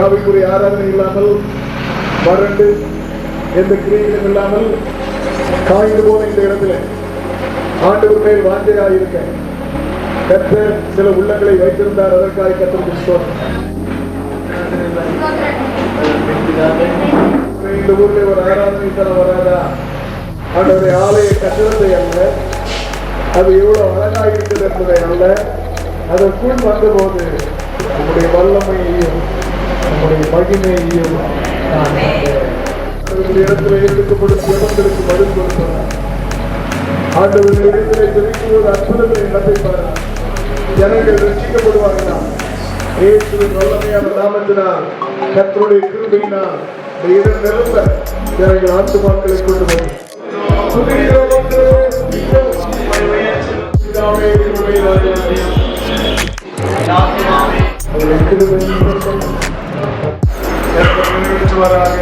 ஆவிக்குரிய ஆராதனை இல்லாமல், வறண்டு எந்த கிரியைகளும் இல்லாமல் காய்ந்து போன இந்த இடத்துல ஆண்டவர் மேல் வாஞ்சையாக இருக்க கர்த்தர் சில உள்ளங்களை வைத்திருந்தார். அதற்காக கர்த்தருக்கு ஸ்தோத்திரம். இந்த ஊரில் ஒரு ஆராதனை தர வராதா? ஆண்டவருடைய ஆலய கட்டிடத்தை அல்ல, அது எவ்வளவு அழகாக இருக்கிறது என்பதை அல்ல, அதற்குள் வந்தபோது நம்முடைய வல்லமையையும் நம்முடைய மகிமையையும் இடத்துல எடுக்கப்படும் ஜெபங்களுக்கு பதில் கொடுப்பார். ஆண்டவர்கள் இடத்திலே தெரிவிக்கும்போது அற்புதங்களை நடத்திப்பார். ஜனங்கள் ரட்சிக்கப்படுவார்களா? இயேசுவின் வல்லமையான நாமத்தினால், கர்த்தருடைய கிருபையினால் இந்த இடம் நிரம்ப ஜனங்கள் ஆத்துமாக்களை கொண்டு வரும். நிறைவேற்றுவாராக.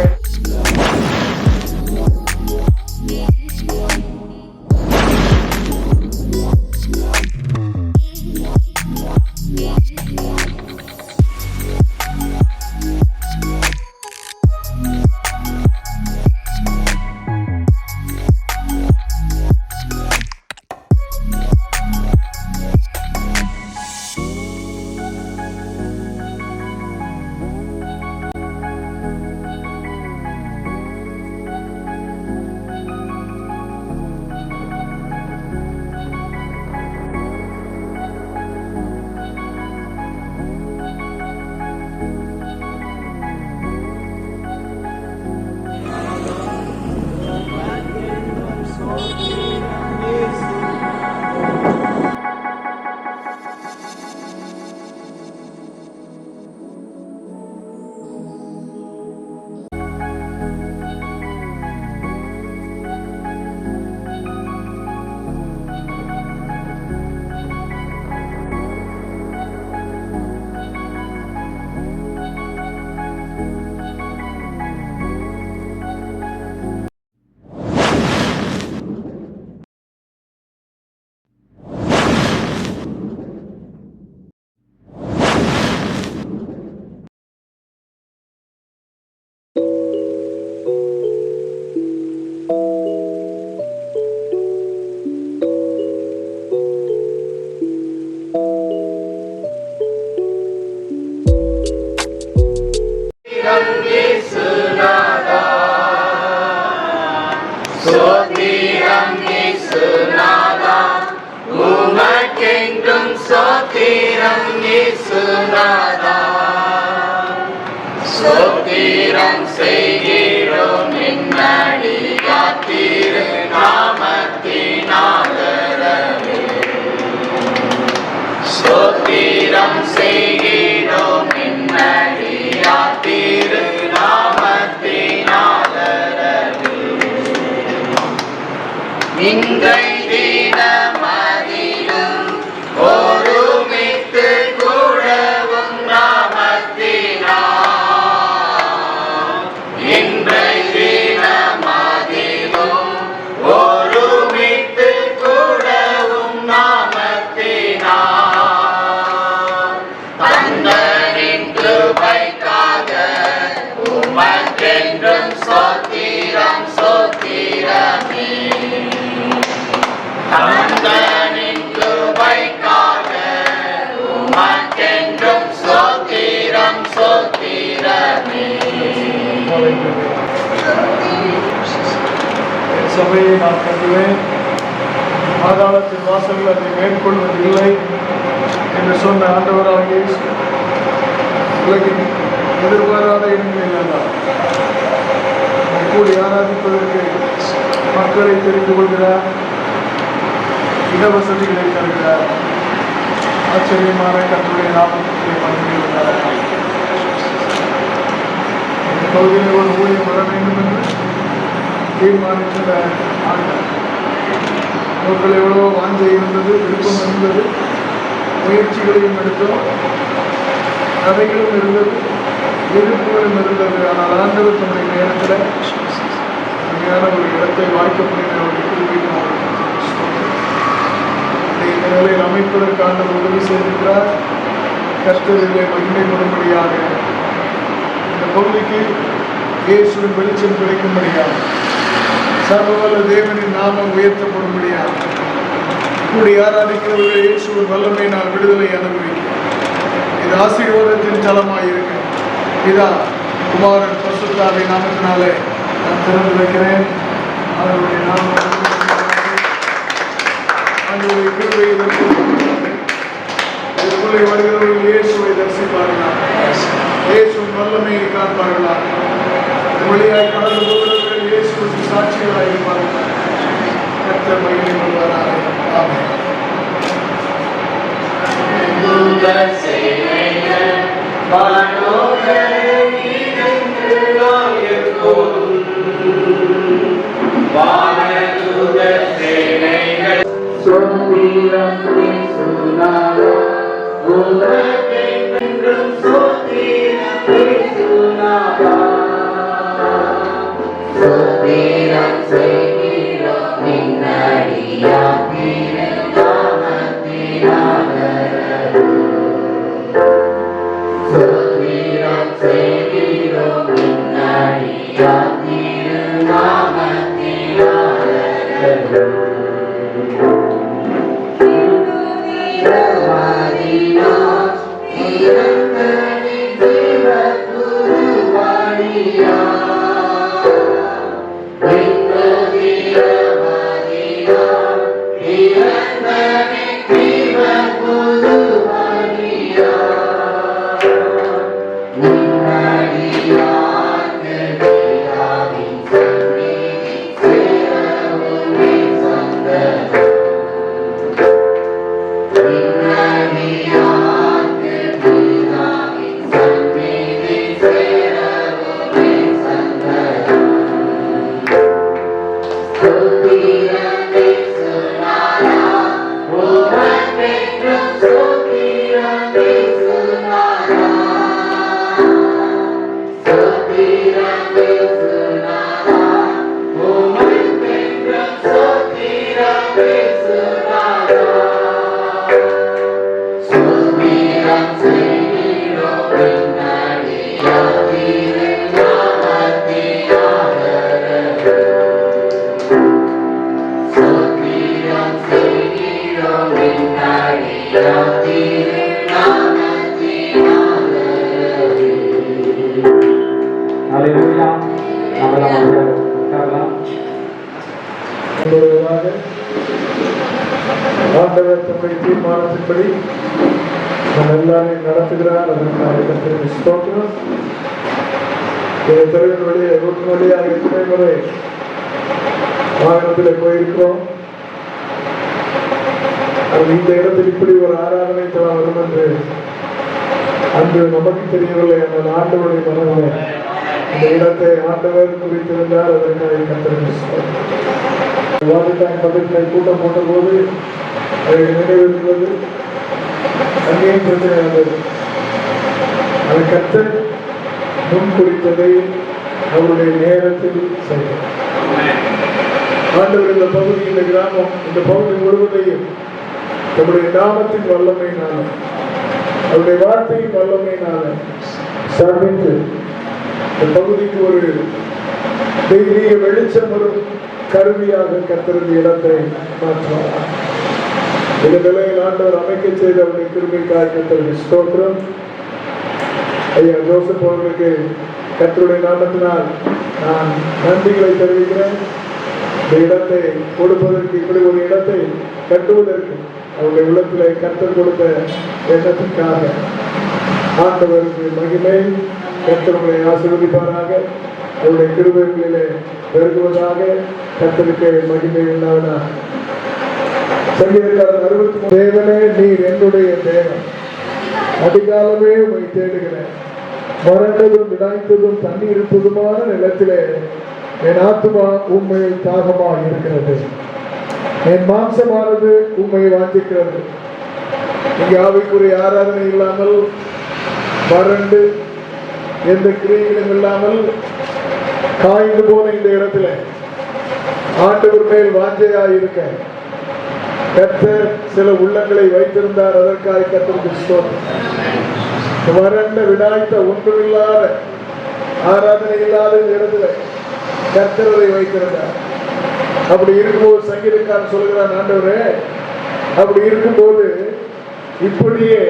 ஸ்தோத்திரம் செய்கிறோம் நின்னடியார் திரு நாமத்தினாலே. ஸ்தோத்திரம் செய்கிறோம் நின்னடியார் திரு நாமத்தினாலே. இன்றை தினமதிலும் ஒருமித்து கூடவும் நாமத்தினால். இன்றை தினமதிலும் ஒருமித்து கூடவும் நாமத்தினால். தந்தனின் கிருபைக்காக உமக்கென்றும் ஸ்தோத்திரம் ஸ்தோத்திரமே. தந்தனின் கிருபைக்காக உமக்கென்றும் ஸ்தோத்திரம் ஸ்தோத்திரமே. சபையை நான் கட்டுவேன், பாதாளத்தின் வாசல்கள் அதை மேற்கொள்வதில்லை என்று சொன்ன ஆண்டவராகிய இயேசு உலகின் எதிர்பாராத இடங்களில் எல்லாம் கூடி ஆராதிப்பதற்கு மக்களை தெரிந்து கொள்கிறார், இடவசதிகளை தருகிறார். ஆச்சரியமான கர்த்தருடைய நாமத்தை மகிழ்கிறார். இந்த பகுதியில் ஒரு ஊழியம் வர வேண்டும் என்று தீர்மானித்த ஆண்டவர் நமக்குள் எவ்வளோ வாஞ்சை இருந்தது, விருப்பம் இருந்தது, முயற்சிகளையும் எடுத்தோம், கதைகளும் இருந்தது, எதிர்ப்புகளும் இருந்தது. ஆனால் ஆண்டவர் தன்னுடைய நேரத்தில் உண்மையான ஒரு இடத்தை வாய்க்கப்படுகிற ஒரு குறிப்பிட்ட இந்த நிலையில் அமைப்பதற்கு ஆண்டவர் உதவி செய்திருக்கிறார். கர்த்தரிலே மகிமைப்படும்படியாக இந்த பகுதிக்கு இயேசுவின் வெளிச்சம் கிடைக்கும்படியாக சர்வவல்ல தேவனின் நாமம் உயர்த்தப்படும்படியாக கூடி ஆராதிக்கிறவர்கள் இயேசுவின் வல்லமையினால் விடுதலை அனுபவிக்க இது ஆசீர்வாதத்தின் தலமாயிருக்க இதா குமாரன் பரிசுத்தாவின் நாமத்தினாலே நான் திறந்து வைக்கிறேன். அவருடைய நாமம் அவருடைய கிருபை இதற்குள்ளே வருகிறவர்கள் இயேசுவை தரிசிப்பார்களா, இயேசுவின் வல்லமையை காண்பார்களா, வழியாய் கடந்து போகிறவர்கள் இயேசுவுக்கு சாட்சிகளாக இருப்பார்களா. கர்த்தர் மகிமை கொள்வாராக. ஆமென். ஆண்டவர் தம்முடைய தீர்மானத்தின்படி நம்ம எல்லாரையும் நடத்துகிறார். அதற்காக ஸ்தோத்திரம். இந்த தெருவின் வழியே ரோட்டு வழியாக எத்தனை முறை வாகனத்தில் போயிருக்கிறோம். அது இந்த இடத்தில் இப்படி ஒரு ஆராதனை தளம் வரும் என்று அன்று நமக்கு தெரியவில்லை. ஆனால் ஆண்டவருடைய மனதில் இந்த இடத்தை ஆண்டவர் குறித்திருந்தார். அதற்காக கர்த்தருக்கு பக்கத்தில் கூட்டம் போட்ட போது அதை நினைவிருக்கிறது. அங்கேயும் பிரச்சனை வந்தது. அதை கர்த்தர் முன் குறித்ததை அவருடைய நேரத்தில் செய்தார். ஆண்டவர் இந்த பகுதி, இந்த கிராமம், இந்த பகுதி முழுவதையும் நம்முடைய நாமத்தின் வல்லமையினால, அவருடைய வார்த்தையின் வல்லமையினால சந்தித்து இந்த பகுதிக்கு ஒரு தெய்வீக வெளிச்சம் வரும் கருவியாக கர்த்தரின் இடத்தை மாற்றுவார். இந்த நிலையில் ஆண்டவர் அமைக்க செய்த அவருடைய கிருபைக்காக கர்த்தருக்கு ஸ்தோத்திரம். ஐயா ஜோசப் அவர்களுக்கு கர்த்தருடைய நாமத்தினால் நான் நன்றிகளை தெரிவிக்கிறேன். இந்த இடத்தை கொடுப்பதற்கு, இப்படி ஒரு இடத்தை கட்டுவதற்கு அவருடைய உள்ளத்திலே கர்த்தர் கொடுத்த எண்ணத்திற்காக ஆண்டவருக்கு மகிமை. கர்த்தருடைய ஆசீர்வதிப்பாராக. அவருடைய கிருபைகளிலே பெருகுவதாக. கர்த்தருக்கு மகிமை உண்டாவதாக. சங்கீதக்காரன் 63 தேவனே நீர் என்னுடைய தேவன், அதிகாலமே உம்மை தேடுகிறேன். வறண்டதும் விடாய்த்ததும் தண்ணி இருப்பதுமான நிலத்திலே என் ஆத்துமா உண்மை தாகமாக இருக்கிறது. என் மாம்சமானது உண்மை வாஞ்சிக்கிறது. இங்கே ஆவிக்குரிய ஆராதனை இல்லாமல், வறண்டு எந்த கிரியைகளும் இல்லாமல் காய்ந்து போன இந்த இடத்துல ஆண்டவர் மேல் வாஞ்சையாயிருக்க கர்த்தர் சில உள்ளங்களை வைத்திருந்தார். அதற்காக கர்த்தருக்கு ஸ்தோத்திரம். வறண்ட விடாய்த்த ஒன்றுமில்லாத ஆராதனை இல்லாத இந்த இடத்துல கர்த்தரை வைத்திருந்தார். அப்படி இருக்கும்போது சங்கீதக்காரன் சொல்கிறான், ஆண்டவரே, அப்படி இருக்கும்போது இப்படியே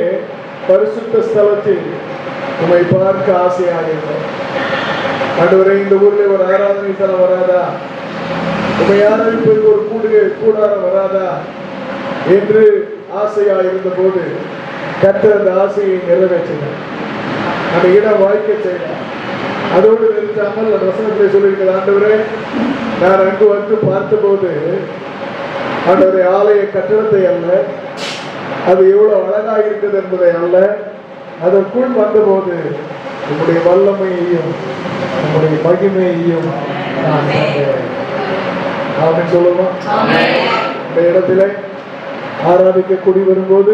பரிசுத்த ஸ்தலத்தில் உம்மை பார்க்க ஆசையாக இருந்தேன். ஆண்டவரே, இந்த ஊர்ல ஒரு ஆராதனை தலம் வராதா, உம்மை ஆராதிப்பதற்கு ஒரு கூடாரம் வராதா என்று ஆசையாக இருந்த போது கர்த்தர் அந்த ஆசையை நிறைவேற்றினார். அந்த இடம் வாய்க்க செய்தார். அதோடு நிறுத்தாமல் அந்த வசனத்திலே சொல்லியிருக்கிற, ஆண்டவரே, நான் அங்கு வந்து பார்த்தபோது ஆண்டவரே ஆலய கட்டடத்தை அல்ல, அது எவ்வளவு அழகாக இருக்குது என்பதை அல்ல, அதற்குள் வந்தபோது உங்களுடைய வல்லமையையும் உங்களுடைய மகிமையையும் நான் சொல்லுவோம். இந்த இடத்துல ஆராதிக்க கூடி வரும்போது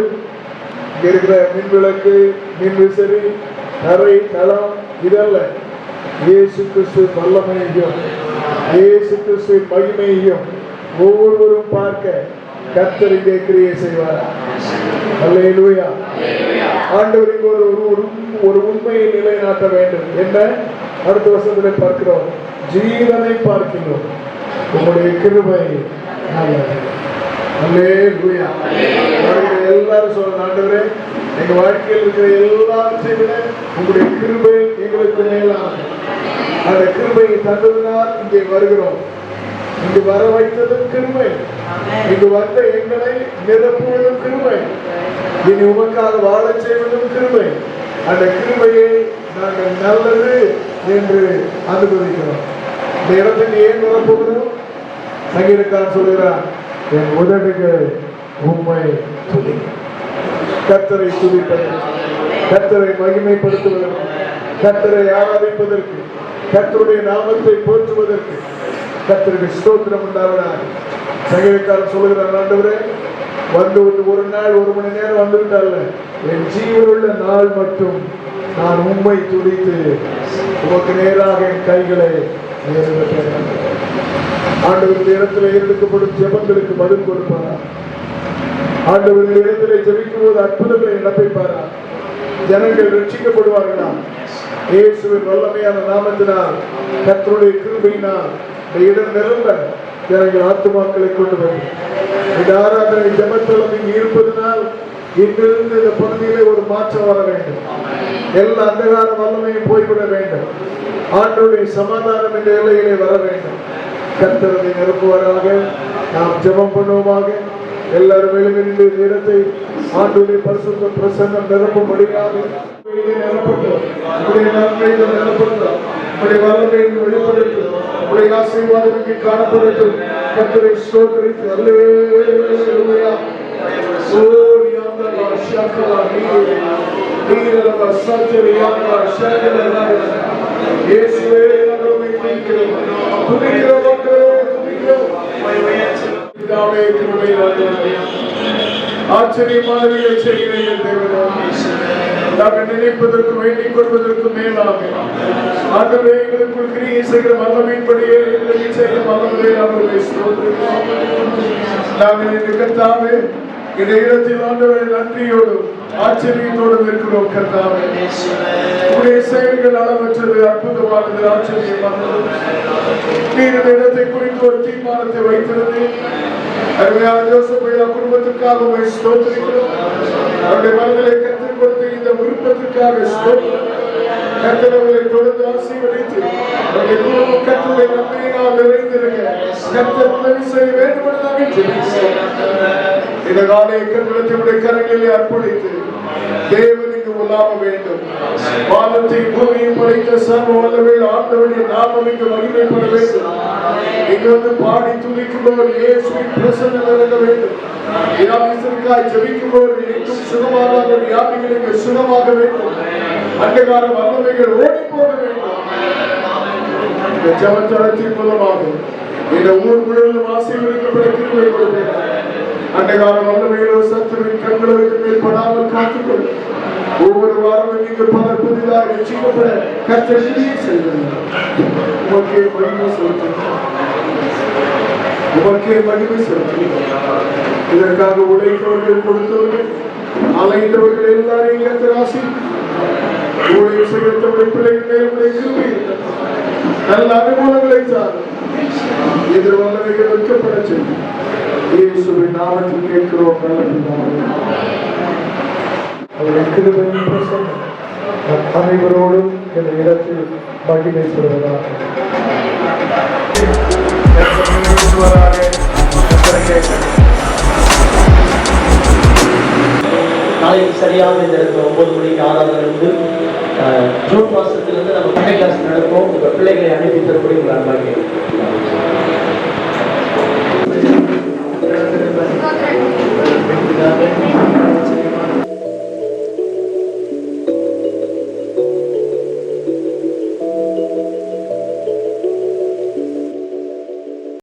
இங்க இருக்கிற மின் விளக்கு, மின் விசிறி, தரை, தளம் இதல்ல, இயேசு கிறிஸ்து வல்லமையையும் இயேசு கிறிஸ்து மகிமையையும் ஒவ்வொருவரும் பார்க்க கர்த்தர் இங்கே கிரியை செய்வார். அல்லேலூயா. ஆண்டவருக்கு ஒரு உண்மையை நிலைநாட்ட வேண்டும். என்ன? அடுத்த வருஷத்திலே பார்க்கிறோம், ஜீவனை பார்க்கிறோம் உங்களுடைய கிருபை நல்லது. அல்லேலூயா. எல்லாரும் சொல்ற, ஆண்டவரே, எங்க வாழ்க்கையில் இருக்கிற எல்லாவற்றையும் விட உங்களுடைய கிருபை எங்களுக்கு மேலானது. அந்த கிருபையை தந்ததுனால் இங்கே வருகிறோம். இங்கு வர வைத்ததும் கிருபை, இங்கு வந்த எங்களை நிரப்புவதும் கிருபை, இனி உமக்காக வாழ செய்வதும் கிருபை. அந்த கிருபையை நாங்கள் நல்லது என்று அனுபவிக்கிறோம். இந்த இடத்துக்கு ஏன் வரப்போகிறோம்? சங்கீதக்காரன் சொல்கிறார், என் உதடுகள் உம்மை துதிக்கும். கர்த்தரை துதிப்பதற்கு, கர்த்தரை மகிமைப்படுத்துவதற்கு, கர்த்தரை ஆராதிப்பதற்கு, கர்த்தருடைய நாமத்தை போற்றுவதற்கு கர்த்தருக்கு ஸ்தோத்திரம் உண்டாவதாக. சங்கீதக்காரன் சொல்லுகிறார், ஆண்டவரே, வந்து ஒரு நாள் 1 மணி நேரம் வந்துவிட்டால, என் ஜீவனுள்ள நாள் மட்டும் நான் உம்மை துதித்து உமக்கு நேராக என் கைகளை ஏறெடுப்பேன். ஆண்டவர் இடத்துல ஏறெடுக்கப்படும் ஜெபங்களுக்கு பதில் கொடுப்பாரா? ஆண்டவர் இடத்திலே ஜெபிக்கும் போது அற்புதங்களை நடப்பிப்பாரா? ஜனங்கள் ரட்சிக்கப்படுவார்களா? இயேசுவின் வல்லமையான நாமத்தினால், கர்த்தருடைய கிருபையினால் இடம் நிரம்ப ஜனங்கள் ஆத்துமாக்களை கொண்டு வரும். இந்த ஆராதனை ஜெபத்தலம் இங்கு இருப்பதனால் இங்கிருந்து இந்த பகுதியிலே ஒரு மாற்றம் வர வேண்டும். எல்லா அந்தகார வல்லமையும் போய்விட வேண்டும். ஆண்டவருடைய சமாதானம் இந்த எல்லையிலே வர வேண்டும். கர்த்தரை நிரப்புவராக. நாம் ஜெபம் பண்ணுவோமாக. எல்லாரும் எழுந்து நேரத்தை ஆண்டவருடைய பரிசுத்த பிரசன்னம் நிரப்பும்படியாக நிரப்பட்டும். நிரப்பட்டும். உடைய வல்லமையை வெளிப்படுத்தும். உடைய ஆசீர்வாதம் காணப்படட்டும். கர்த்தரை ஸ்தோத்திரித்து அல்லேலூயா. இயேசுவே, நாங்கள் உம்மை துதிக்கிறோம். ஆச்சரியமானவர்களை செய்கிறீர்கள் தேவனே. நாங்கள் நினைப்பதற்கு வேண்டிக் கொள்வதற்கு மேலாக ஆகவே எங்களுக்குள் கிரியை செய்கிற வல்லமையின்படியே எங்களை செய்கிற வல்லமையை நாங்கள் இன்று கர்த்தாவே இந்த இடத்தில் ஆண்டவரை நன்றியோடும் ஆச்சரியத்தோடும் இருக்கிறோம். கர்த்தாவே, உடைய செயல்கள் அளவற்றது, அற்புதமானது, ஆச்சரியமானது. நீர் இந்த இடத்தை குறித்து ஒரு தீர்மானத்தை வைத்திருந்தேன். அருமையான ஜோசப்பையா குடும்பத்திற்காக ஸ்தோத்திரிக்கிறோம். அவருடைய மனதிலே கற்றுக் கொடுத்த இந்த விருப்பத்திற்காக ஸ்தோத்திரம். கர்த்தரை தொடர்ந்து ஆசீர்வதித்து அவருடைய குடும்பம் கர்த்தருடைய நன்மையினால் நிறைந்திருக்க கர்த்தர் உதவி செய்ய வேண்டும் என்று நாங்கள் ஜெபிக்கிறோம். இந்த காலை கண்களத்தினுடைய கரங்களிலே அர்ப்பணித்து தேவனுக்கு உலாவ வேண்டும். வானத்தை பூமியும் படைத்த சர்வ வல்லமையுள்ள ஆண்டவருடைய நாமம் இங்கு மகிமைப்பட வேண்டும். இங்கு வந்து பாடி துதிக்கும்போது இயேசுவின் பிரசன்னம் இறங்க வேண்டும். வியாதிகளுக்காய் ஜெபிக்கும்போது எங்கும் சுகமாகாத வியாதிகளுக்கு சுகமாக வேண்டும். அந்தகார வல்லமைகள் ஓடி போக வேண்டும். இந்த ஜெபத்தளத்தின் மூலமாக இந்த ஊர் முழுவதும் ஆசீர்வதிக்கப்பட கிருபை கொடுப்பீராக. அன்றைக்காலம் வல்லமையிலோ சத்துருவின் கண்களுக்கு மேல் படாமல் காத்துக்கொள். ஒவ்வொரு வாரமும் நீங்கள் பல புதிதாக ரட்சிக்கப்பட கர்த்தர் கிரியை செய்கிறார். உமக்கே மகிமை செலுத்துகிறோம். உமக்கே மகிமை செலுத்துகிறோம். இதற்காக உழைத்தவர்கள், கொடுத்தவர்கள், அலைந்தவர்கள் எல்லாரையும் கர்த்தர் ஆசீர்வதிப்பார். ஊழியம் செய்கிறவருடைய பிள்ளைகள் மேலுடைய கிருபை நல்ல அனுகூலங்களை சார் எதிர்வல்லவைகள் வைக்கப்பட செய்யும். இயேசுவின் நாமத்தில் கேட்கிறோம் நல்ல பிதாவே. அவருடைய கிருபையின் பிரசன்னம் நம் அனைவரோடும் இந்த இடத்தில் மகிமைப்படுவதாக. நாளைக்கு சரியாக இந்த இடத்துல 9 மணிக்கு ஆராதனை வந்து ஜூன் மாதத்திலிருந்து நம்ம பண்டை கிளாஸ் நடக்கும். உங்கள் பிள்ளைகளை அனுப்பி தரக்கூடிய உங்கள் அன்பாக கேட்கலாம்.